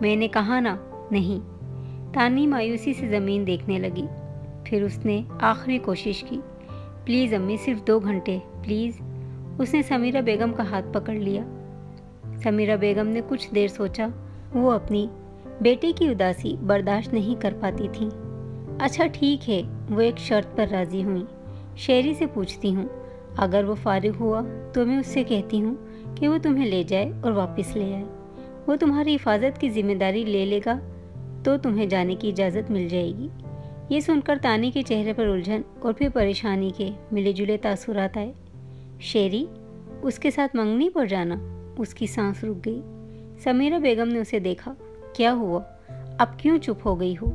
میں نے کہا نا نہیں۔ تانی مایوسی سے زمین دیکھنے لگی، پھر اس نے آخری کوشش کی، پلیز امی صرف 2 گھنٹے پلیز۔ اس نے سمیرہ بیگم کا ہاتھ پکڑ لیا۔ سمیرہ بیگم نے کچھ دیر سوچا، وہ اپنی بیٹے کی اداسی برداشت نہیں کر پاتی تھیں۔ اچھا ٹھیک ہے، وہ ایک شرط پر راضی ہوئیں۔ شیری سے پوچھتی ہوں، اگر وہ فارغ ہوا تو میں اس سے کہتی ہوں کہ وہ تمہیں لے جائے اور واپس لے آئے۔ وہ تمہاری حفاظت کی ذمہ داری لے لے گا تو تمہیں جانے کی اجازت مل جائے گی۔ یہ سن کر تانی کے چہرے پر الجھن اور پھر پریشانی کے ملے جلے تاثرات آئے۔ شیری، اس کے ساتھ منگنی پر جانا؟ اس کی سانس رک گئی۔ سمیرہ بیگم نے اسے دیکھا، کیا ہوا؟ اب کیوں چپ ہو گئی ہو؟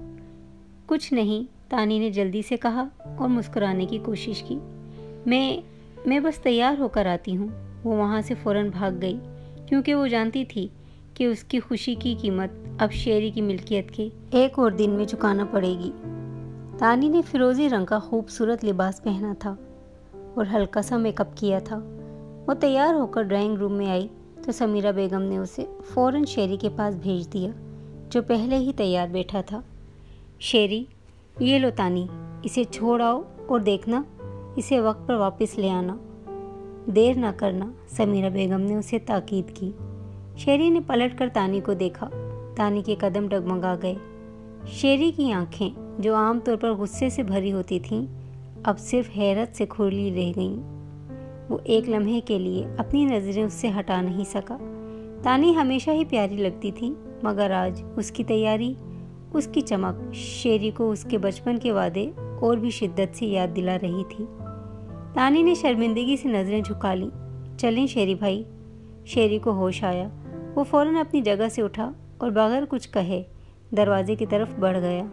کچھ نہیں، تانی نے جلدی سے کہا اور مسکرانے کی کوشش کی۔ میں بس تیار ہو کر آتی ہوں۔ وہ وہاں سے فوراً بھاگ گئی کیونکہ وہ جانتی تھی کہ اس کی خوشی کی قیمت اب شیری کی ملکیت کے 1 اور دن میں چکانا پڑے گی۔ تانی نے فیروزی رنگ کا خوبصورت لباس پہنا تھا اور ہلکا سا میک اپ کیا تھا۔ وہ تیار ہو کر ڈرائنگ روم میں آئی تو سمیرہ بیگم نے اسے فوراً شیری کے پاس بھیج دیا جو پہلے ہی تیار بیٹھا تھا۔ شیری، یہ لو تانی، اسے چھوڑ آؤ اور دیکھنا اسے وقت پر واپس لے آنا، دیر نہ کرنا، سمیرہ بیگم نے اسے تاکید کی۔ شیری نے پلٹ کر تانی کو دیکھا۔ تانی کے قدم ڈگمگا گئے۔ شیری کی آنکھیں جو عام طور پر غصے سے بھری ہوتی تھیں اب صرف حیرت سے کھلی رہ گئیں۔ وہ ایک لمحے کے لیے اپنی نظریں اس سے ہٹا نہیں سکا۔ تانی ہمیشہ ہی پیاری لگتی تھی مگر آج اس کی تیاری، اس کی چمک شیری کو اس کے بچپن کے وعدے اور بھی شدت سے یاد دلا رہی تھی۔ تانی نے شرمندگی سے نظریں جھکا لیں۔ چلیں شیری بھائی۔ شیری کو ہوش آیا۔ وہ فوراً اپنی جگہ سے اٹھا اور بغیر کچھ کہے دروازے کی طرف بڑھ گیا۔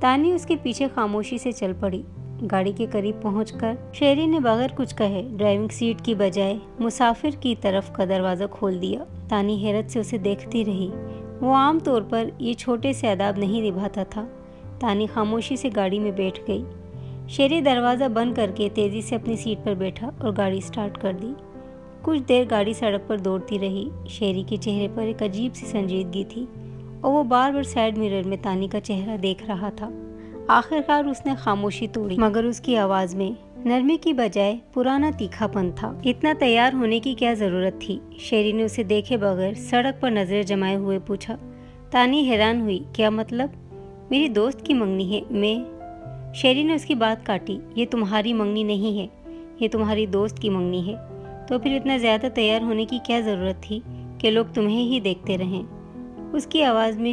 تانی اس کے پیچھے خاموشی سے چل پڑی۔ گاڑی کے قریب پہنچ کر شیری نے بغیر کچھ کہے ڈرائیونگ سیٹ کی بجائے مسافر کی طرف کا دروازہ کھول دیا۔ تانی حیرت سے اسے دیکھتی رہی۔ وہ عام طور پر یہ چھوٹے سے آداب نہیں نبھاتا تھا۔ تانی خاموشی سے گاڑی میں بیٹھ گئی۔ شیری دروازہ بند کر کے تیزی سے اپنی سیٹ پر بیٹھا اور گاڑی سٹارٹ کر دی۔ کچھ دیر گاڑی سڑک پر دوڑتی رہی۔ شیری کے چہرے پر ایک عجیب سی سنجیدگی تھی اور وہ بار بار سائیڈ مرر میں تانی کا چہرہ دیکھ رہا تھا۔ آخرکار اس نے خاموشی توڑی مگر اس کی آواز میں نرمی کی بجائے پرانا تیکھا پن تھا۔ اتنا تیار ہونے کی کیا ضرورت تھی؟ شیری نے اسے دیکھے بغیر سڑک پر نظریں جمائے ہوئے پوچھا۔ تانی حیران ہوئی، کیا مطلب؟ میری دوست کی منگنی ہے، میں… شیری نے اس کی بات کاٹی، یہ تمہاری منگنی نہیں ہے، یہ تمہاری دوست کی منگنی ہے، تو پھر اتنا زیادہ تیار ہونے کی کیا ضرورت تھی کہ لوگ تمہیں ہی دیکھتے رہیں؟ اس کی آواز میں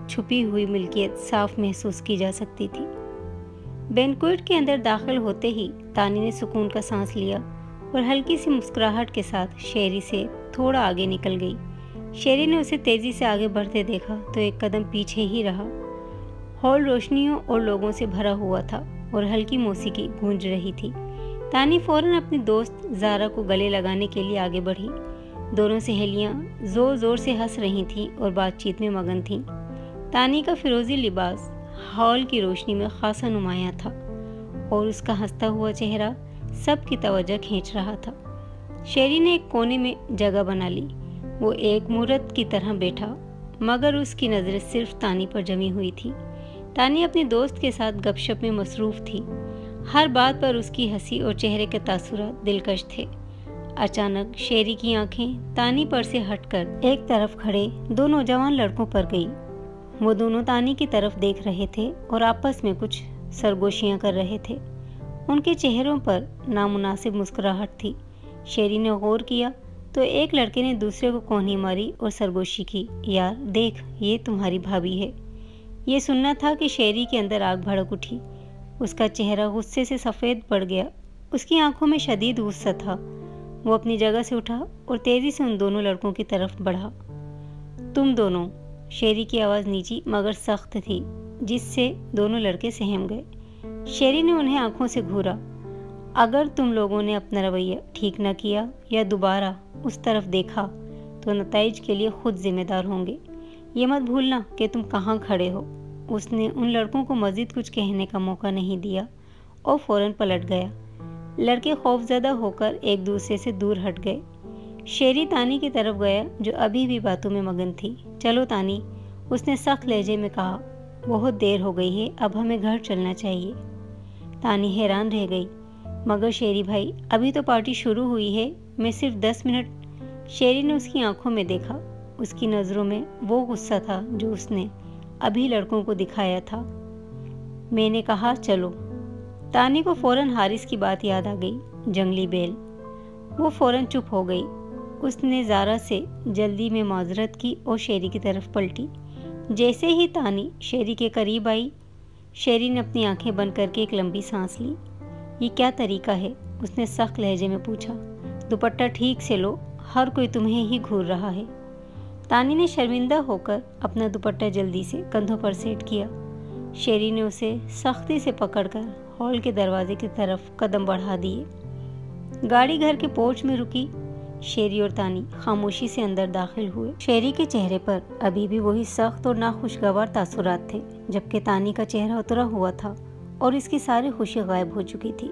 چھپی ہوئی ملکیت صاف محسوس کی جا سکتی تھی۔ بینکوئٹ کے اندر داخل ہوتے ہی تانی نے سکون کا سانس لیا اور ہلکی سی مسکراہٹ کے ساتھ شیری سے تھوڑا آگے نکل گئی۔ شیری نے اسے تیزی سے آگے بڑھتے دیکھا تو ایک قدم پیچھے ہی رہا۔ ہال روشنیوں اور لوگوں سے بھرا ہوا تھا اور ہلکی موسیقی گونج رہی تھی۔ تانی فوراً اپنی دوست زارا کو گلے لگانے کے لیے آگے بڑھی۔ دونوں سہیلیاں زور زور سے ہنس رہی تھیں اور بات چیت میں مگن تھیں۔ تانی کا فیروزی لباس ہال کی روشنی میں خاصا نمایاں تھا اور اس کا ہنستا ہوا چہرہ سب کی توجہ کھینچ رہا تھا۔ شیری نے ایک کونے میں جگہ بنا لی۔ وہ ایک مورت کی طرح بیٹھا مگر اس کی نظریں صرف تانی پر جمی ہوئی تھی۔ تانی اپنی دوست کے ساتھ گپ شپ میں مصروف تھی۔ ہر بات پر اس کی ہنسی اور چہرے کے تاثرات دلکش تھے۔ اچانک شیری کی آنکھیں تانی پر سے ہٹ کر ایک طرف کھڑے 2 نوجوان لڑکوں پر گئی۔ وہ دونوں تانی کی طرف دیکھ رہے تھے اور آپس میں کچھ سرگوشیاں کر رہے تھے۔ ان کے چہروں پر نامناسب مسکراہٹ تھی۔ شیری نے غور کیا تو ایک لڑکے نے دوسرے کو کونھی ماری اور سرگوشی کی، یار دیکھ، یہ تمہاری بھابھی ہے۔ یہ سننا تھا کہ شیری کے اندر آگ بھڑک اٹھی۔ اس کا چہرہ غصے سے سفید پڑ گیا۔ اس کی آنکھوں میں شدید غصہ تھا۔ وہ اپنی جگہ سے اٹھا اور تیزی سے ان دونوں لڑکوں کی طرف بڑھا۔ تم دونوں، شیری کی آواز نیچی مگر سخت تھی جس سے دونوں لڑکے سہم گئے۔ شیری نے انہیں آنکھوں سے گھورا۔ اگر تم لوگوں نے اپنا رویہ ٹھیک نہ کیا یا دوبارہ اس طرف دیکھا تو نتائج کے لیے خود ذمہ دار ہوں گے۔ یہ مت بھولنا کہ تم کہاں کھڑے ہو۔ اس نے ان لڑکوں کو مزید کچھ کہنے کا موقع نہیں دیا اور فوراً پلٹ گیا۔ لڑکے خوفزدہ ہو کر ایک دوسرے سے دور ہٹ گئے۔ شیری تانی کی طرف گیا جو ابھی بھی باتوں میں مگن تھی۔ چلو تانی، اس نے سخت لہجے میں کہا، بہت دیر ہو گئی ہے، اب ہمیں گھر چلنا چاہیے۔ تانی حیران رہ گئی، مگر شیری بھائی ابھی تو پارٹی شروع ہوئی ہے، میں صرف 10 منٹ۔ شیری نے اس کی آنکھوں میں دیکھا، اس کی نظروں میں وہ غصہ تھا جو اس نے ابھی لڑکوں کو دکھایا تھا۔ میں نے کہا چلو۔ تانی کو فوراً حارث کی بات یاد آ گئی، جنگلی بیل۔ وہ فوراً چپ ہو گئی۔ اس نے زارا سے جلدی میں معذرت کی اور شیری کی طرف پلٹی۔ جیسے ہی تانی شیری کے قریب آئی، شیری نے اپنی آنکھیں بند کر کے ایک لمبی سانس لی۔ یہ کیا طریقہ ہے؟ اس نے سخت لہجے میں پوچھا۔ دوپٹہ ٹھیک سے لو، ہر کوئی تمہیں ہی گھور رہا ہے۔ تانی نے شرمندہ ہو کر اپنا دوپٹہ جلدی سے کندھوں پر سیٹ کیا۔ شیری نے اسے سختی سے پکڑ کر ہال کے دروازے کی طرف قدم بڑھا دیے۔ گاڑی گھر کے پورچ میں رکی۔ شیری اور تانی خاموشی سے اندر داخل ہوئے۔ شیری کے چہرے پر ابھی بھی وہی سخت اور ناخوشگوار تاثرات تھے، جبکہ تانی کا چہرہ اترا ہوا تھا اور اس کی ساری خوشی غائب ہو چکی تھی۔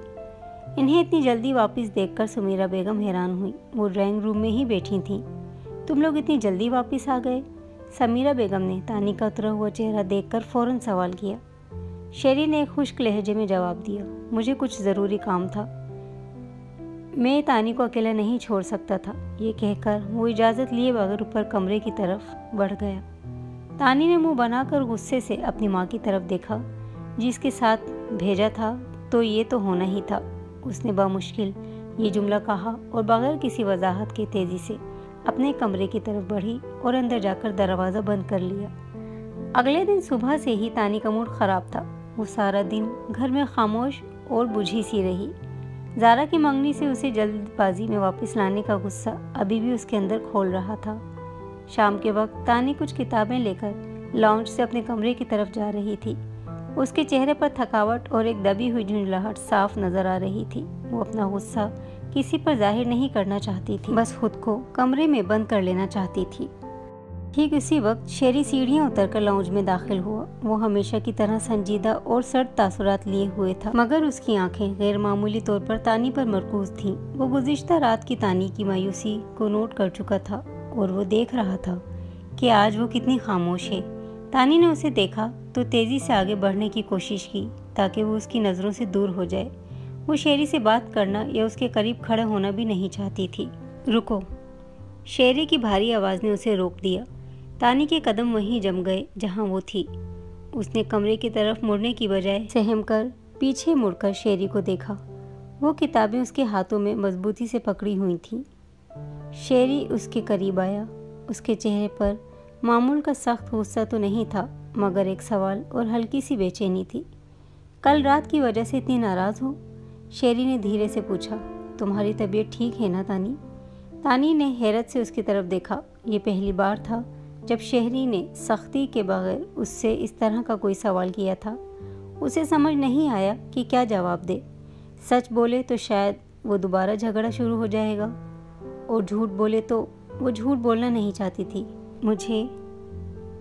انہیں اتنی جلدی واپس دیکھ کر سمیرہ بیگم حیران ہوئی۔ وہ ڈرائنگ روم میں ہی بیٹھی تھیں۔ تم لوگ اتنی جلدی واپس آ گئے؟ سمیرہ بیگم نے تانی کا اترا ہوا چہرہ دیکھ کر فوراً سوال کیا۔ شیری نے ایک خشک لہجے میں جواب دیا، مجھے کچھ ضروری کام تھا، میں تانی کو اکیلا نہیں چھوڑ سکتا تھا۔ یہ کہہ کر وہ اجازت لیے بغیر اوپر کمرے کی طرف بڑھ گیا۔ تانی نے منہ بنا کر غصے سے اپنی ماں کی طرف دیکھا، جس کے ساتھ بھیجا تھا تو یہ تو ہونا ہی تھا۔ اس نے بامشکل یہ جملہ کہا اور بغیر کسی وضاحت کے تیزی سے اپنے کمرے کی طرف بڑھی اور اندر جا کر دروازہ بند کر لیا۔ اگلے دن صبح سے ہی تانی کا موڈ خراب تھا۔ وہ سارا دن گھر میں خاموش اور بجھی سی رہی۔ زارا کی منگنی سے اسے جلد بازی میں واپس لانے کا غصہ ابھی بھی اس کے اندر کھول رہا تھا۔ شام کے وقت تانی کچھ کتابیں لے کر لاؤنج سے اپنے کمرے کی طرف جا رہی تھی۔ اس کے چہرے پر تھکاوٹ اور ایک دبی ہوئی جھنجھلاہٹ صاف نظر آ رہی تھی۔ وہ اپنا غصہ کسی پر ظاہر نہیں کرنا چاہتی تھی، بس خود کو کمرے میں بند کر لینا چاہتی تھی۔ ٹھیک اسی وقت شیری سیڑھیاں اتر کر لاؤنج میں داخل ہوا۔ وہ ہمیشہ کی طرح سنجیدہ اور سرد تاثرات لیے ہوئے تھا، مگر اس کی آنکھیں غیر معمولی طور پر تانی پر مرکوز تھیں۔ وہ گزشتہ رات کی تانی کی مایوسی کو نوٹ کر چکا تھا اور وہ دیکھ رہا تھا کہ آج وہ کتنی خاموش ہے۔ تانی نے اسے دیکھا تو تیزی سے آگے بڑھنے کی کوشش کی تاکہ وہ اس کی نظروں سے دور ہو جائے۔ وہ شیری سے بات کرنا یا اس کے قریب کھڑے ہونا بھی نہیں چاہتی تھی۔ رکو! شیری کی بھاری آواز نے اسے روک دیا۔ تانی کے قدم وہیں جم گئے جہاں وہ تھی۔ اس نے کمرے کی طرف مڑنے کی بجائے سہم کر پیچھے مڑ کر شیری کو دیکھا۔ وہ کتابیں اس کے ہاتھوں میں مضبوطی سے پکڑی ہوئی تھیں۔ شیری اس کے قریب آیا۔ اس کے چہرے پر معمول کا سخت غصہ تو نہیں تھا، مگر ایک سوال اور ہلکی سی بے چینی تھی۔ کل رات کی وجہ سے اتنی ناراض ہو؟ شیری نے دھیرے سے پوچھا۔ تمہاری طبیعت ٹھیک ہے نا تانی؟ تانی نے حیرت سے اس کی طرف دیکھا۔ یہ پہلی بار تھا جب شہری نے سختی کے بغیر اس سے اس طرح کا کوئی سوال کیا تھا۔ اسے سمجھ نہیں آیا کہ کیا جواب دے۔ سچ بولے تو شاید وہ دوبارہ جھگڑا شروع ہو جائے گا، اور جھوٹ بولے تو وہ جھوٹ بولنا نہیں چاہتی تھی۔ مجھے،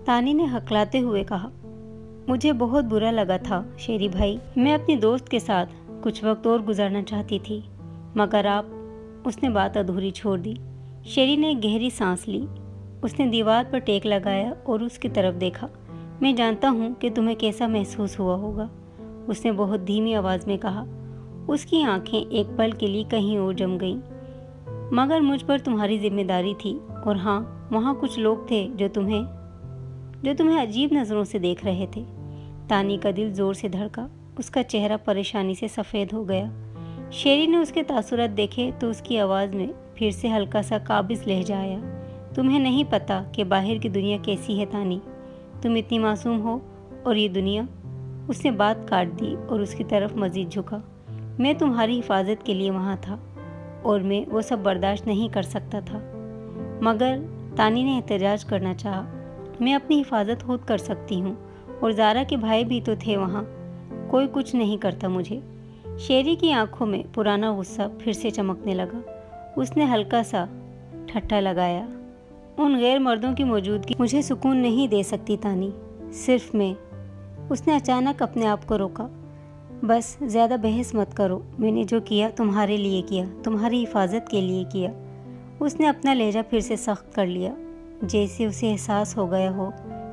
تانی نے ہکلاتے ہوئے کہا، مجھے بہت برا لگا تھا شیری بھائی، میں اپنی دوست کے ساتھ کچھ وقت اور گزارنا چاہتی تھی، مگر آپ۔ اس نے بات ادھوری چھوڑ دی۔ شیری نے ایک گہری سانس لی۔ اس نے دیوار پر ٹیک لگایا اور اس کی طرف دیکھا۔ میں جانتا ہوں کہ تمہیں کیسا محسوس ہوا ہوگا، اس نے بہت دھیمی آواز میں کہا۔ اس کی آنکھیں ایک پل کے لیے کہیں اور جم گئیں۔ مگر مجھ پر تمہاری ذمہ داری تھی، اور ہاں، وہاں کچھ لوگ تھے جو تمہیں عجیب نظروں سے دیکھ رہے تھے۔ تانی کا دل زور سے دھڑکا۔ اس کا چہرہ پریشانی سے سفید ہو گیا۔ شیری نے اس کے تاثرات دیکھے تو اس کی آواز میں پھر سے ہلکا سا قابض لہجہ آیا۔ تمہیں نہیں پتا کہ باہر کی دنیا کیسی ہے تانی، تم اتنی معصوم ہو، اور یہ دنیا۔ اس نے بات کاٹ دی اور اس کی طرف مزید جھکا۔ میں تمہاری حفاظت کے لیے وہاں تھا، اور میں وہ سب برداشت نہیں کر سکتا تھا۔ مگر تانی نے احتجاج کرنا چاہا، میں اپنی حفاظت خود کر سکتی ہوں، اور زارا کے بھائی بھی تو تھے وہاں، کوئی کچھ نہیں کرتا مجھے۔ شیری کی آنکھوں میں پرانا غصہ پھر سے چمکنے لگا۔ اس نے ہلکا سا ٹھٹھا لگایا۔ ان غیر مردوں کی موجودگی مجھے سکون نہیں دے سکتی تانی، صرف میں۔ اس نے اچانک اپنے آپ کو روکا۔ بس زیادہ بحث مت کرو، میں نے جو کیا تمہارے لیے کیا، تمہاری حفاظت کے لیے کیا۔ اس نے اپنا لہجہ پھر سے سخت کر لیا، جیسے اسے احساس ہو گیا ہو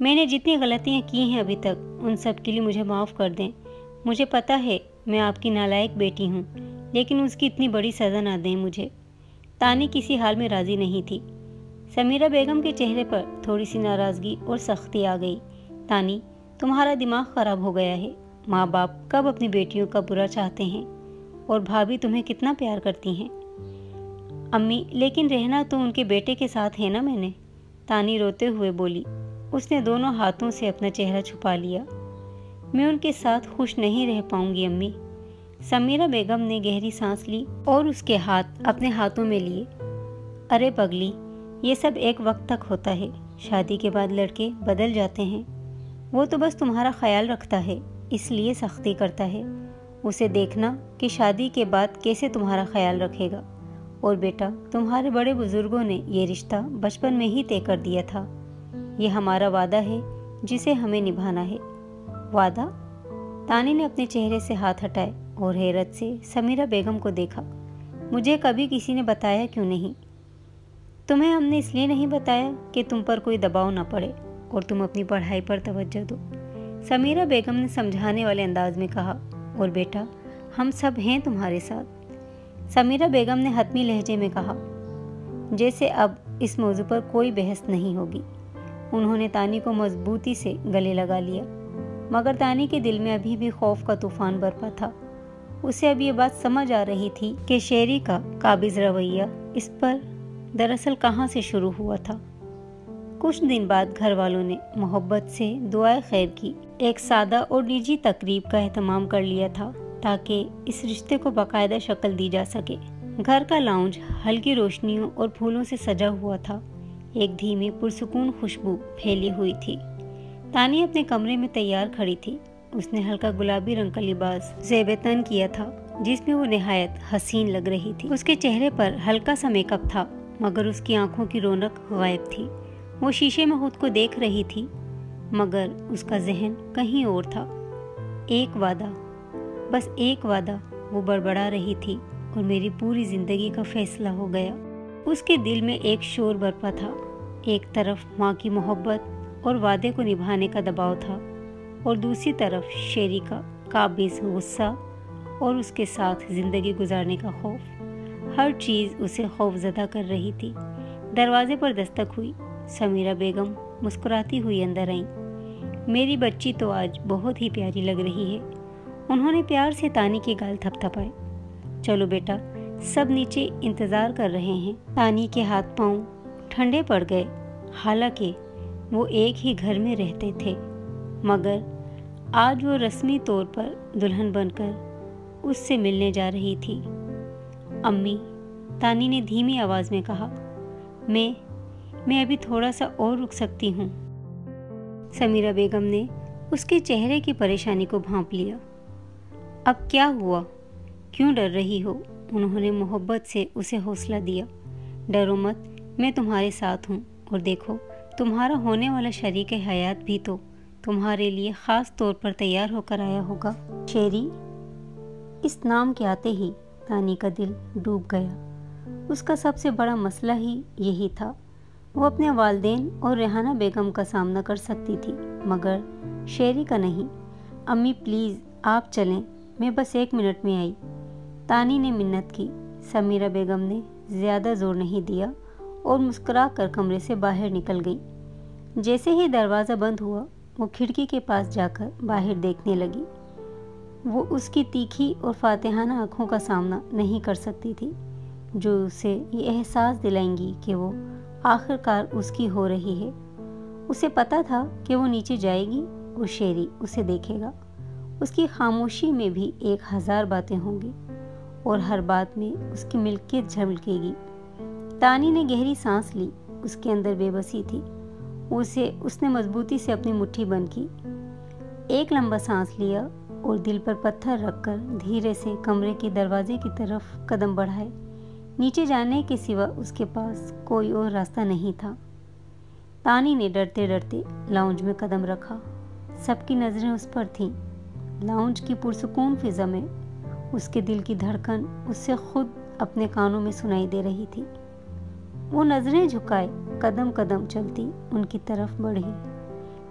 میں نے جتنی غلطیاں کی ہیں ابھی تک ان سب کے لیے مجھے معاف کر دیں۔ مجھے پتہ ہے میں آپ کی نالائق بیٹی ہوں، لیکن اس کی اتنی بڑی سزا نہ دیں مجھے۔ تانی کسی حال میں راضی نہیں تھی۔ سمیرہ بیگم کے چہرے پر تھوڑی سی ناراضگی اور سختی آ گئی۔ تانی، تمہارا دماغ خراب ہو گیا ہے۔ ماں باپ کب اپنی بیٹیوں کا برا چاہتے ہیں، اور بھابھی تمہیں کتنا پیار کرتی ہیں۔ امی، لیکن رہنا تو ان کے بیٹے کے ساتھ ہے نا میں نے، تانی روتے ہوئے بولی۔ اس نے دونوں ہاتھوں سے اپنا چہرہ چھپا لیا۔ میں ان کے ساتھ خوش نہیں رہ پاؤں گی امی۔ سمیرہ بیگم نے گہری سانس لی اور اس کے ہاتھ اپنے ہاتھوں میں لیے۔ ارے پگلی، یہ سب ایک وقت تک ہوتا ہے، شادی کے بعد لڑکے بدل جاتے ہیں۔ وہ تو بس تمہارا خیال رکھتا ہے، اس لیے سختی کرتا ہے۔ اسے دیکھنا کہ شادی کے بعد کیسے تمہارا خیال رکھے گا۔ اور بیٹا، تمہارے بڑے بزرگوں نے یہ رشتہ بچپن میں ہی طے کر دیا تھا۔ یہ ہمارا وعدہ ہے جسے ہمیں نبھانا ہے۔ وعدہ؟ تانی نے اپنے چہرے سے ہاتھ ہٹائے اور حیرت سے سمیرہ بیگم کو دیکھا۔ مجھے کبھی کسی نے بتایا کیوں نہیں؟ تمہیں ہم نے اس لیے نہیں بتایا کہ تم پر کوئی دباؤ نہ پڑے اور تم اپنی پڑھائی پر توجہ دو، سمیرہ بیگم نے سمجھانے والے انداز میں کہا۔ اور بیٹا، ہم سب ہیں تمہارے ساتھ، سمیرہ بیگم نے حتمی لہجے میں کہا، جیسے اب اس موضوع پر کوئی بحث نہیں ہوگی۔ انہوں نے تانی کو مضبوطی سے گلے لگا لیا، مگر تانی کے دل میں ابھی بھی خوف کا طوفان برپا تھا۔ اسے اب یہ بات سمجھ آ رہی تھی کہ شیری کا قابض رویہ اس پر دراصل کہاں سے شروع ہوا تھا۔ کچھ دن بعد گھر والوں نے محبت سے دعائے خیر کی ایک سادہ اور نجی تقریب کا اہتمام کر لیا تھا تاکہ اس رشتے کو باقاعدہ شکل دی جا سکے۔ گھر کا لاؤنج ہلکی روشنیوں اور پھولوں سے سجا ہوا تھا۔ ایک دھیمی پرسکون خوشبو پھیلی ہوئی تھی۔ تانی اپنے کمرے میں تیار کھڑی تھی۔ اس نے ہلکا گلابی رنگ کا لباس زیب تن کیا تھا جس میں وہ نہایت حسین لگ رہی تھی۔ اس کے چہرے پر ہلکا سا میک اپ تھا، مگر اس کی آنکھوں کی رونق غائب تھی۔ وہ شیشے میں خود کو دیکھ رہی تھی، مگر اس کا ذہن کہیں اور تھا۔ ایک وعدہ، بس ایک وعدہ، وہ بڑبڑا رہی تھی، اور میری پوری زندگی کا فیصلہ ہو گیا۔ اس کے دل میں ایک شور برپا تھا۔ ایک طرف ماں کی محبت اور وعدے کو نبھانے کا دباؤ تھا، اور دوسری طرف شیری کا قابض غصہ اور اس کے ساتھ زندگی گزارنے کا خوف۔ ہر چیز اسے خوف زدہ کر رہی تھی۔ دروازے پر دستک ہوئی۔ سمیرہ بیگم مسکراتی ہوئی اندر آئیں۔ میری بچی تو آج بہت ہی پیاری لگ رہی ہے۔ انہوں نے پیار سے تانی کے گال تھپ تھپائے۔ چلو بیٹا، سب نیچے انتظار کر رہے ہیں۔ تانی کے ہاتھ پاؤں ٹھنڈے پڑ گئے۔ حالانکہ وہ ایک ہی گھر میں رہتے تھے، مگر آج وہ رسمی طور پر دلہن بن کر اس سے ملنے جا رہی تھی۔ امی، تانی نے دھیمی آواز میں کہا، میں ابھی تھوڑا سا اور رک سکتی ہوں۔ سمیرہ بیگم نے اس کے چہرے کی پریشانی کو بھانپ لیا۔ اب کیا ہوا؟ کیوں ڈر رہی ہو؟ انہوں نے محبت سے اسے حوصلہ دیا۔ ڈرو مت، میں تمہارے ساتھ ہوں، اور دیکھو، تمہارا ہونے والا شریک حیات بھی تو تمہارے لیے خاص طور پر تیار ہو کر آیا ہوگا۔ شیری، اس نام کے آتے ہی تانی کا دل ڈوب گیا۔ اس کا سب سے بڑا مسئلہ ہی یہی تھا۔ وہ اپنے والدین اور ریحانہ بیگم کا سامنا کر سکتی تھی، مگر شیری کا نہیں۔ امی پلیز آپ چلیں، میں بس 1 منٹ میں آئی، تانی نے منت کی۔ سمیرہ بیگم نے زیادہ زور نہیں دیا اور مسکرا کر کمرے سے باہر نکل گئی۔ جیسے ہی دروازہ بند ہوا، وہ کھڑکی کے پاس جا کر باہر دیکھنے لگی۔ وہ اس کی تیکھی اور فاتحانہ آنکھوں کا سامنا نہیں کر سکتی تھی، جو اسے یہ احساس دلائیں گی کہ وہ آخر کار اس کی ہو رہی ہے۔ اسے پتا تھا کہ وہ نیچے جائے گی اور شیری اسے دیکھے گا۔ اس کی خاموشی میں بھی 1000 باتیں ہوں گی، اور ہر بات میں اس کی ملکیت جھلکے گی۔ تانی نے گہری سانس لی۔ اس کے اندر بے بسی تھی۔ اس نے مضبوطی سے اپنی مٹھی بند کی، ایک لمبا سانس لیا اور دل پر پتھر رکھ کر دھیرے سے کمرے کے دروازے کی طرف قدم بڑھائے۔ نیچے جانے کے سوا اس کے پاس کوئی اور راستہ نہیں تھا۔ تانی نے ڈرتے ڈرتے لاؤنج میں قدم رکھا۔ سب کی نظریں اس پر تھیں۔ لاؤنج کی پرسکون فضا میں اس کے دل کی دھڑکن اس سے خود اپنے کانوں میں سنائی دے رہی تھی۔ وہ نظریں جھکائے قدم قدم چلتی ان کی طرف بڑھی۔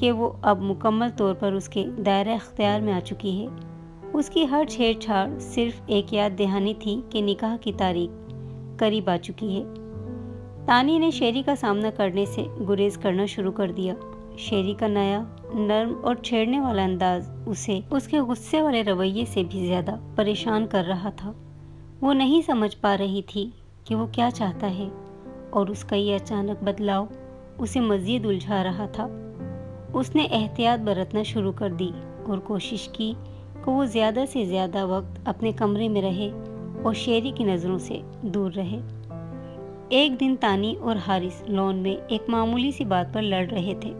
کہ وہ اب مکمل طور پر اس کے دائرہ اختیار میں آ چکی ہے۔ اس کی ہر چھیڑ چھاڑ صرف ایک یاد دہانی تھی کہ نکاح کی تاریخ قریب آ چکی ہے۔ تانی نے شیری کا سامنا کرنے سے گریز کرنا شروع کر دیا۔ شیری کا نیا نرم اور چھیڑنے والا انداز اسے اس کے غصے والے رویے سے بھی زیادہ پریشان کر رہا تھا۔ وہ نہیں سمجھ پا رہی تھی کہ وہ کیا چاہتا ہے، اور اس کا یہ اچانک بدلاؤ اسے مزید الجھا رہا تھا۔ اس نے احتیاط برتنا شروع کر دی اور کوشش کی کہ وہ زیادہ سے زیادہ وقت اپنے کمرے میں رہے اور شیری کی نظروں سے دور رہے۔ ایک دن تانی اور حارث لون میں ایک معمولی سی بات پر لڑ رہے تھے۔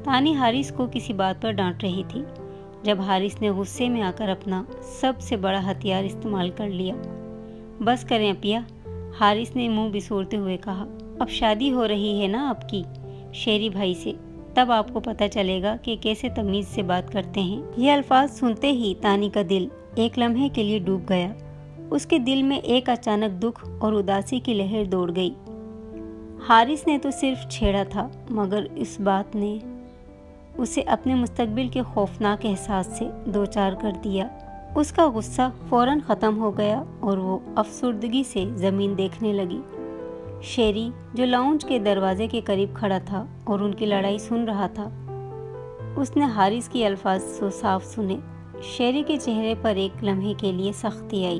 تانی حارث کو کسی بات پر ڈانٹ رہی تھی جب حارث نے غصے میں آ کر اپنا سب سے بڑا ہتھیار استعمال کر لیا۔ بس کریں اپیا، حارث نے منہ بسورتے ہوئے کہا۔ اب شادی ہو رہی ہے نا آپ کی شیری بھائی سے، تب آپ کو پتہ چلے گا کہ کیسے تمیز سے بات کرتے ہیں۔ یہ الفاظ سنتے ہی تانی کا دل ایک لمحے کے لیے ڈوب گیا۔ اس کے دل میں ایک اچانک دکھ اور اداسی کی لہر دوڑ گئی۔ حارث نے تو صرف چھیڑا تھا، مگر اس بات نے اسے اپنے مستقبل کے خوفناک احساس سے دوچار کر دیا۔ اس کا غصہ فوراً ختم ہو گیا اور وہ افسردگی سے زمین دیکھنے لگی۔ شیری جو لاؤنج کے دروازے کے قریب کھڑا تھا اور ان کی لڑائی سن رہا تھا، اس نے حارث کے الفاظ تو صاف سنے۔ شیری کے چہرے پر ایک لمحے کے لیے سختی آئی،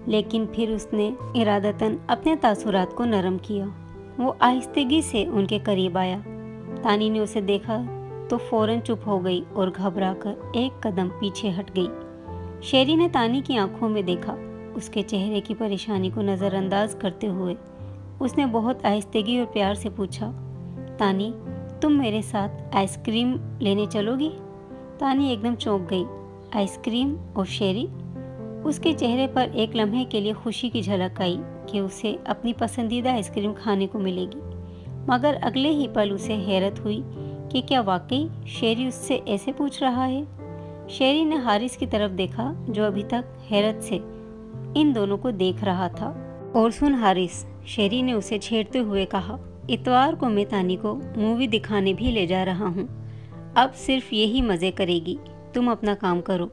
لیکن پھر اس نے ارادتاً اپنے تاثرات کو نرم کیا۔ وہ آہستگی سے ان کے قریب آیا۔ تانی نے اسے دیکھا تو فوراً چپ ہو گئی اور گھبرا کر ایک قدم پیچھے ہٹ گئی۔ شیری نے تانی کی آنکھوں میں دیکھا۔ اس کے چہرے کی پریشانی کو نظر انداز کرتے ہوئے اس نے بہت آہستگی اور پیار سے پوچھا، تانی تم میرے ساتھ آئس کریم لینے چلو گی؟ تانی ایک دم چونک گئی۔ Ice cream? اور شیری؟ اس کے چہرے پر ایک لمحے کے لیے خوشی کی جھلک آئی کہ اسے اپنی پسندیدہ آئس کریم کھانے کو ملے گی، مگر اگلے ہی پل اسے حیرت ہوئی کہ کیا واقعی شیری اس سے ایسے پوچھ رہا ہے؟ شیری نے حارث کی طرف دیکھا جو ابھی تک حیرت سے ان دونوں کو دیکھ رہا تھا۔ اور سن حارث، شیری نے اسے چھیڑتے ہوئے کہا، اتوار کو میں تانی کو مووی دکھانے بھی لے جا رہا ہوں، اب صرف یہی مزے کرے گی، تم اپنا کام کرو۔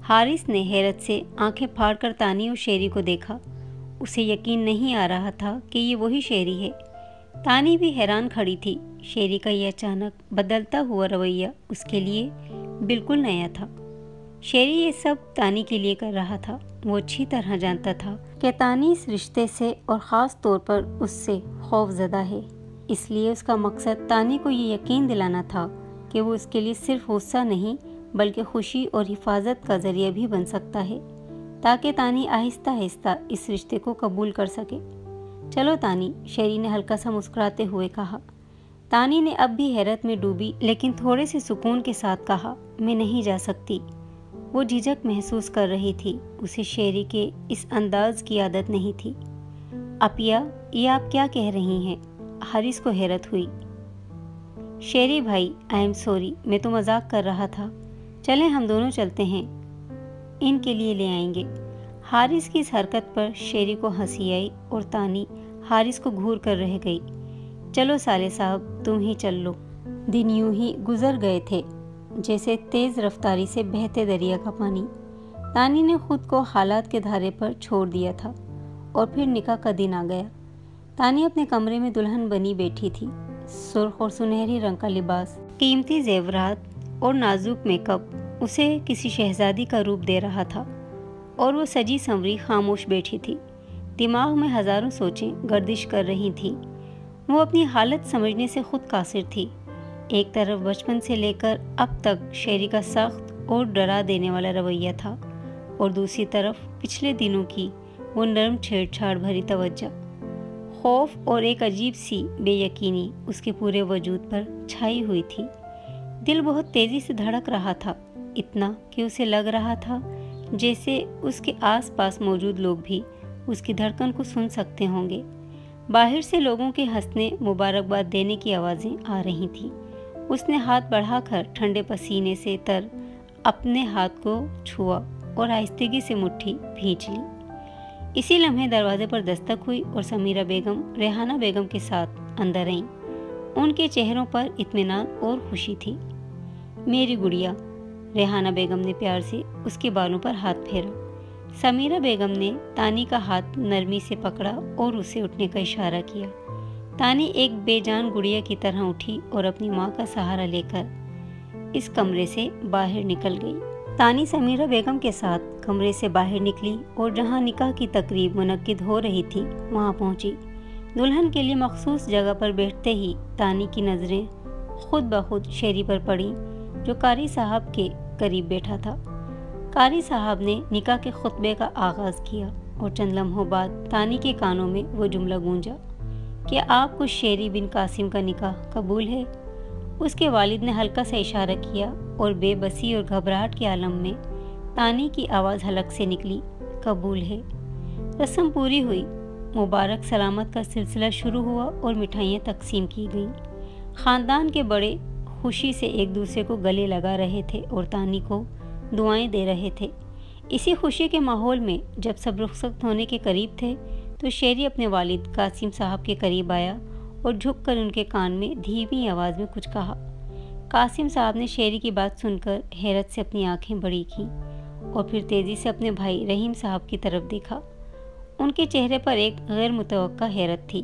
حارث نے حیرت سے آنکھیں پھاڑ کر تانی اور شیری کو دیکھا۔ اسے یقین نہیں آ رہا تھا کہ یہ وہی شیری ہے۔ تانی بھی حیران کھڑی تھی۔ شیری کا یہ اچانک بدلتا ہوا رویہ اس کے لیے بالکل نیا تھا۔ شیری یہ سب تانی کے لیے کر رہا تھا۔ وہ اچھی طرح جانتا تھا کہ تانی اس رشتے سے اور خاص طور پر اس سے خوف زدہ ہے، اس لیے اس کا مقصد تانی کو یہ یقین دلانا تھا کہ وہ اس کے لیے صرف غصہ نہیں بلکہ خوشی اور حفاظت کا ذریعہ بھی بن سکتا ہے، تاکہ تانی آہستہ آہستہ اس رشتے کو قبول کر سکے۔ چلو تانی، شیری نے ہلکا سا مسکراتے ہوئے کہا۔ تانی نے اب بھی حیرت میں ڈوبی لیکن تھوڑے سے سکون کے ساتھ کہا، میں نہیں جا سکتی۔ وہ جھجک محسوس کر رہی تھی، اسے شیری کے اس انداز کی عادت نہیں تھی۔ اپیا، یہ آپ کیا کہہ رہی ہیں؟ حارث کو حیرت ہوئی۔ شیری بھائی، آئی ایم سوری، میں تو مذاق کر رہا تھا، چلیں ہم دونوں چلتے ہیں، ان کے لیے لے آئیں گے۔ حارث کی اس حرکت پر شیری کو ہنسی آئی اور تانی حارث کو گھور کر رہ گئی۔ چلو سالے صاحب، تم ہی چل لو۔ دن یوں ہی گزر گئے تھے جیسے تیز رفتاری سے بہتے دریا کا پانی۔ تانی نے خود کو حالات کے دھارے پر چھوڑ دیا تھا اور پھر نکاح کا دن آ گیا۔ تانی اپنے کمرے میں دلہن بنی بیٹھی تھی۔ سرخ اور سنہری رنگ کا لباس، قیمتی زیورات اور نازک میک اپ اسے کسی شہزادی کا روپ دے رہا تھا، اور وہ سجی سنوری خاموش بیٹھی تھی۔ دماغ میں ہزاروں سوچیں گردش کر رہی تھیں۔ وہ اپنی حالت سمجھنے سے خود قاصر تھی۔ ایک طرف بچپن سے لے کر اب تک شیری کا سخت اور ڈرا دینے والا رویہ تھا، اور دوسری طرف پچھلے دنوں کی وہ نرم چھیڑ چھاڑ بھری توجہ۔ خوف اور ایک عجیب سی بے یقینی اس کے پورے وجود پر چھائی ہوئی تھی۔ دل بہت تیزی سے دھڑک رہا تھا، اتنا کہ اسے لگ رہا تھا جیسے اس کے آس پاس موجود لوگ بھی اس کی دھڑکن کو سن سکتے ہوں گے۔ باہر سے لوگوں کے ہنسنے، مبارکباد دینے کی آوازیں آ رہی تھیں۔ اس نے ہاتھ بڑھا کر ٹھنڈے پسینے سے تر اپنے ہاتھ کو چھوا اور آہستگی سے مٹھی بھینچ لی۔ اسی لمحے دروازے پر دستک ہوئی اور سمیرہ بیگم ریحانہ بیگم کے ساتھ اندر آئیں۔ ان کے چہروں پر اطمینان اور خوشی تھی۔ میری گڑیا، ریحانہ بیگم نے پیار سے اس کے بالوں پر ہاتھ پھیرا۔ سمیرہ بیگم نے تانی کا ہاتھ نرمی سے پکڑا اور اسے اٹھنے کا اشارہ کیا۔ تانی ایک بے جان گڑیا کی طرح اٹھی اور اپنی ماں کا سہارا لے کر اس کمرے سے باہر نکل گئی۔ تانی سمیرہ بیگم کے ساتھ کمرے سے باہر نکلی اور جہاں نکاح کی تقریب منعقد ہو رہی تھی وہاں پہنچی۔ دلہن کے لیے مخصوص جگہ پر بیٹھتے ہی تانی کی نظریں خود بخود شیری پر پڑیں جو قاری صاحب کے قریب بیٹھا تھا۔ قاری صاحب نے نکاح کے خطبے کا آغاز کیا اور چند لمحوں بعد تانی کے کانوں میں وہ جملہ گونجا، کیا آپ کو شیری بن قاسم کا نکاح قبول ہے؟ اس کے والد نے ہلکا سا اشارہ کیا اور بے بسی اور گھبراہٹ کے عالم میں تانی کی آواز حلق سے نکلی، قبول ہے۔ رسم پوری ہوئی، مبارک سلامت کا سلسلہ شروع ہوا اور مٹھائیاں تقسیم کی گئیں۔ خاندان کے بڑے خوشی سے ایک دوسرے کو گلے لگا رہے تھے اور تانی کو دعائیں دے رہے تھے۔ اسی خوشی کے ماحول میں جب سب رخصت ہونے کے قریب تھے تو شیری اپنے والد قاسم صاحب کے قریب آیا اور جھک کر ان کے کان میں دھیمی آواز میں کچھ کہا۔ قاسم صاحب نے شیری کی بات سن کر حیرت سے اپنی آنکھیں بڑی کیں اور پھر تیزی سے اپنے بھائی رحیم صاحب کی طرف دیکھا۔ ان کے چہرے پر ایک غیر متوقع حیرت تھی۔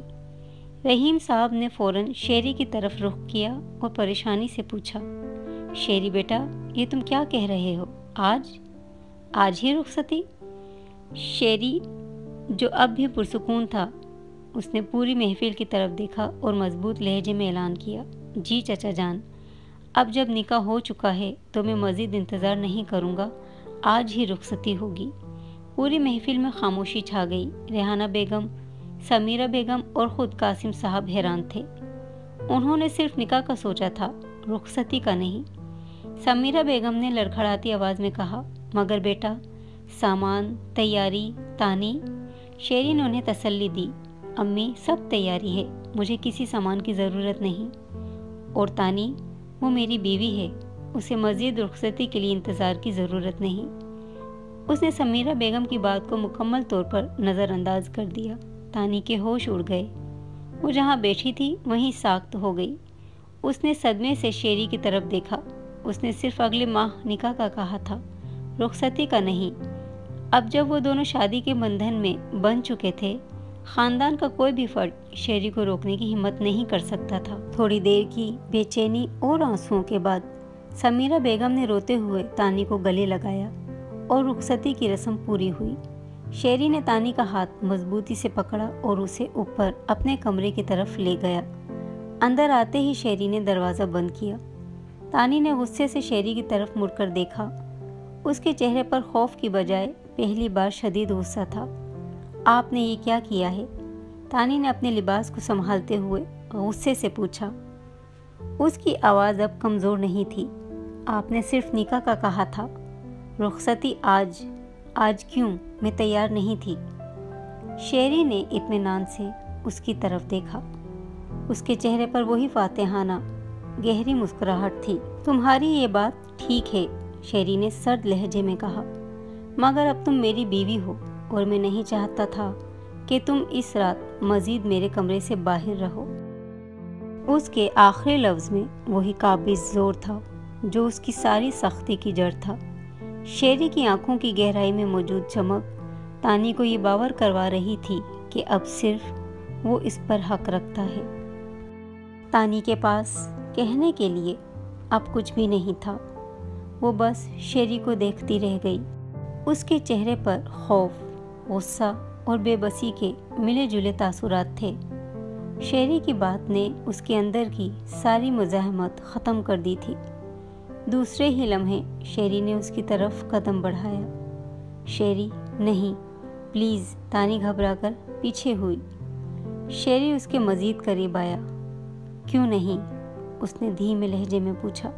رحیم صاحب نے فوراً شیری کی طرف رخ کیا اور پریشانی سے پوچھا، شیری بیٹا، یہ تم کیا کہہ رہے ہو؟ آج ہی رخصتی؟ شیری جو اب بھی پرسکون تھا، اس نے پوری محفل کی طرف دیکھا اور مضبوط لہجے میں اعلان کیا، جی چچا جان، اب جب نکاح ہو چکا ہے تو میں مزید انتظار نہیں کروں گا، آج ہی رخصتی ہوگی۔ پوری محفل میں خاموشی چھا گئی۔ ریحانہ بیگم، سمیرہ بیگم اور خود قاسم صاحب حیران تھے۔ انہوں نے صرف نکاح کا سوچا تھا، رخصتی کا نہیں۔ سمیرہ بیگم نے لڑکھڑاتی آواز میں کہا، مگر بیٹا، سامان، تیاری، تانی؟ شیری نے انہیں تسلی دی، امی سب تیاری ہے، مجھے کسی سامان کی ضرورت نہیں۔ اور تانی، وہ میری بیوی ہے، اسے مزید رخصتی کے لیے انتظار کی ضرورت نہیں۔ اس نے سمیرہ بیگم کی بات کو مکمل طور پر نظر انداز کر دیا۔ تانی کے ہوش اڑ گئے۔ وہ جہاں بیٹھی تھی وہیں ساکت ہو گئی۔ اس نے صدمے سے شیری کی طرف دیکھا۔ اس نے صرف اگلے ماہ نکاح کا کہا تھا، رخصتی کا نہیں۔ اب جب وہ دونوں شادی کے بندھن میں بندھ چکے تھے، خاندان کا کوئی بھی فرد شیری کو روکنے کی ہمت نہیں کر سکتا تھا۔ تھوڑی دیر کی بے چینی اور آنسوؤں کے بعد سمیرہ بیگم نے روتے ہوئے تانی کو گلے لگایا اور رخصتی کی رسم پوری ہوئی۔ شیری نے تانی کا ہاتھ مضبوطی سے پکڑا اور اسے اوپر اپنے کمرے کی طرف لے گیا۔ اندر آتے ہی شیری نے دروازہ بند کیا۔ تانی نے غصے سے شیری کی طرف مڑ کر دیکھا۔ اس کے چہرے پر خوف کی بجائے پہلی بار شدید غصہ تھا۔ آپ نے یہ کیا کیا ہے؟ تانی نے اپنے لباس کو سنبھالتے ہوئے غصے سے پوچھا۔ اس کی آواز اب کمزور نہیں تھی۔ آپ نے صرف نکاح کا کہا تھا، رخصتی آج کیوں؟ میں تیار نہیں تھی۔ شیری نے اطمینان سے اس کی طرف دیکھا۔ اس کے چہرے پر وہی فاتحانہ گہری مسکراہٹ تھی۔ تمہاری یہ بات ٹھیک ہے، شیری نے سرد لہجے میں کہا، مگر اب تم میری بیوی ہو اور میں نہیں چاہتا تھا کہ تم اس رات مزید میرے کمرے سے باہر رہو۔ اس کے آخری لفظ میں وہی قابض زور تھا جو اس کی ساری سختی کی جڑ تھا۔ شیری کی آنکھوں کی گہرائی میں موجود چمک تانی کو یہ باور کروا رہی تھی کہ اب صرف وہ اس پر حق رکھتا ہے۔ تانی کے پاس کہنے کے لیے اب کچھ بھی نہیں تھا۔ وہ بس شیری کو دیکھتی رہ گئی۔ اس کے چہرے پر خوف، غصہ اور بے بسی کے ملے جلے تاثرات تھے۔ شیری کی بات نے اس کے اندر کی ساری مزاحمت ختم کر دی تھی۔ دوسرے ہی لمحے شیری نے اس کی طرف قدم بڑھایا۔ شیری، نہیں، پلیز، تانی گھبرا کر پیچھے ہوئی۔ شیری اس کے مزید قریب آیا۔ کیوں نہیں؟ اس نے دھیمے لہجے میں پوچھا۔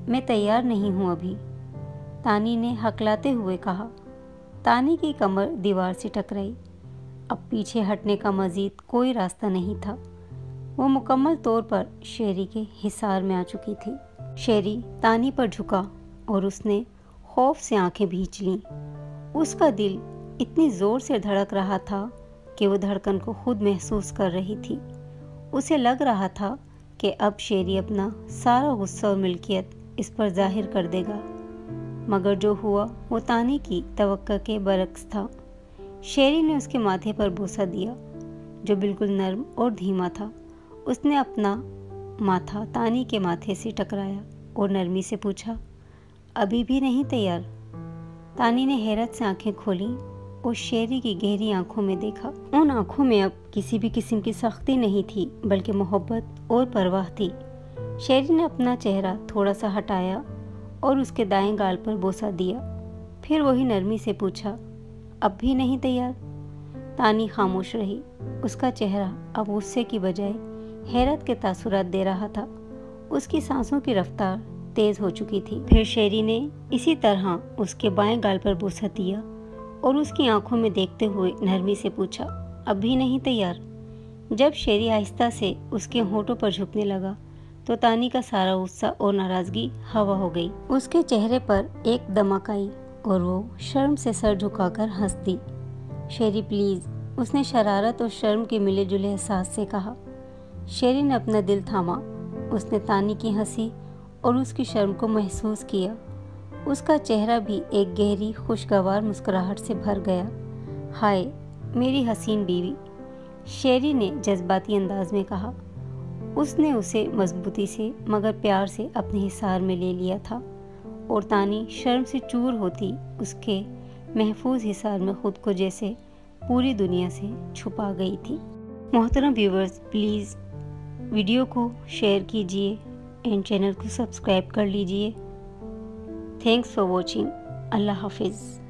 میں تیار نہیں ہوں ابھی، تانی نے ہکلاتے ہوئے کہا۔ تانی کی کمر دیوار سے ٹکرائی۔ اب پیچھے ہٹنے کا مزید کوئی راستہ نہیں تھا۔ وہ مکمل طور پر شیری کے حصار میں آ چکی تھی۔ شیری تانی پر جھکا اور اس نے خوف سے آنکھیں بھیج لیں۔ اس کا دل اتنی زور سے دھڑک رہا تھا کہ وہ دھڑکن کو خود محسوس کر رہی تھی۔ اسے لگ رہا تھا کہ اب شیری اپنا سارا غصہ اور ملکیت اس پر ظاہر کر دے گا، مگر جو ہوا وہ تانی کی توقع کے برعکس تھا۔ شیری نے اس کے ماتھے پر بوسہ دیا جو بالکل نرم اور دھیما تھا۔ اس نے اپنا ماتھا تانی کے ماتھے سے ٹکرایا اور نرمی سے پوچھا، ابھی بھی نہیں تیار؟ تانی نے حیرت سے آنکھیں کھولیں اور شیری کی گہری آنکھوں میں دیکھا۔ ان آنکھوں میں اب کسی بھی قسم کی سختی نہیں تھی بلکہ محبت اور پرواہ تھی۔ شیری نے اپنا چہرہ تھوڑا سا ہٹایا اور اس کے دائیں گال پر بوسہ دیا، پھر وہی نرمی سے پوچھا، اب بھی نہیں تیار؟ تانی خاموش رہی۔ اس کا چہرہ اب غصے کی بجائے حیرت کے تاثرات دے رہا تھا۔ اس کی سانسوں کی رفتار تیز ہو چکی تھی۔ پھر شیری نے اسی طرح اس کے بائیں گال پر بوسہ دیا اور اس کی آنکھوں میں دیکھتے ہوئے نرمی سے پوچھا، اب بھی نہیں تیار؟ جب شیری آہستہ سے اس کے ہونٹوں پر جھکنے لگا تو تانی کا سارا غصہ اور ناراضگی ہوا ہو گئی۔ اس کے چہرے پر ایک دمک آئی اور وہ شرم سے سر جھکا کر ہنس دی۔ شیری پلیز، اس نے شرارت اور شرم کے ملے جلے احساس سے کہا۔ شیری نے اپنا دل تھاما۔ اس نے تانی کی ہنسی اور اس کی شرم کو محسوس کیا۔ اس کا چہرہ بھی ایک گہری خوشگوار مسکراہٹ سے بھر گیا۔ ہائے میری حسین بیوی، شیری نے جذباتی انداز میں کہا۔ اس نے اسے مضبوطی سے مگر پیار سے اپنے حصار میں لے لیا تھا اور تانی شرم سے چور ہوتی اس کے محفوظ حصار میں خود کو جیسے پوری دنیا سے چھپا گئی تھی۔ محترم ویورز، پلیز ویڈیو کو شیئر کیجیے اینڈ چینل کو سبسکرائب کر لیجیے۔ Thanks for watching. اللہ حافظ۔